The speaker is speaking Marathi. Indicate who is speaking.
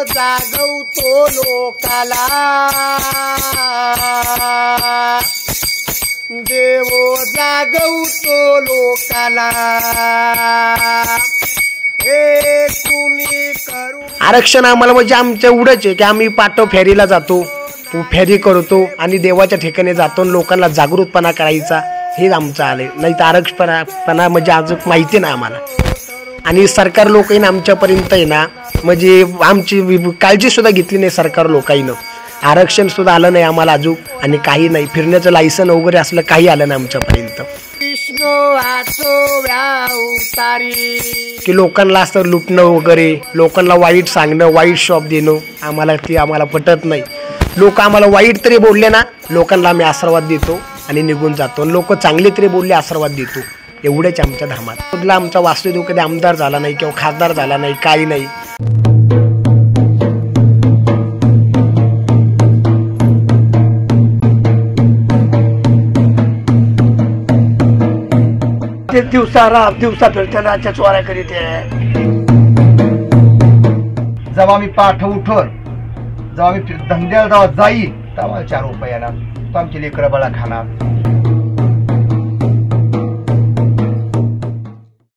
Speaker 1: जागवतो लोकाला, देव जागवतो लोकाला, हे कुणी करू। आरक्षण आम्हाला म्हणजे आमचं एवढंच आहे की आम्ही पाठव फेरीला जातो, फेरी करतो आणि देवाच्या ठिकाणी जातो, लोकांना जागृतपणा करायचा, हेच आमचं आलंय। नाही तर आरक्षणपणा म्हणजे अजून माहिती नाही आम्हाला। आणि सरकार लोकांनी आमच्यापर्यंत आहे ना म्हणजे आमची काळजी सुद्धा घेतली नाही सरकार लोकांनी, आरक्षण सुद्धा आलं नाही आम्हाला अजून, आणि काही नाही फिरण्याचं लायसन वगैरे असलं काही आलं नाही आमच्यापर्यंत। की लोकांना असं लुटणं वगैरे, लोकांना वाईट सांगणं, वाईट शॉप देणं, आम्हाला पटत नाही। लोक आम्हाला वाईट तरी बोलले ना, लोकांना आम्ही आशीर्वाद देतो आणि निघून जातो, लोक चांगले तरी बोलले आशीर्वाद देतो, एवढेच आमच्या धर्मात। कुठला आमचा वास्तुदेव कधी आमदार झाला नाही किंवा खासदार झाला नाही, काही नाही। दिवसा फिरत्या रातच्या चोऱ्या करीत आहे।
Speaker 2: जेव्हा मी पाठ उठवर, जेव्हा मी धंद्याला जेव्हा जाईल तेव्हा 4 रुपये येणार, तो आमची लेकरं बाळा खाणार।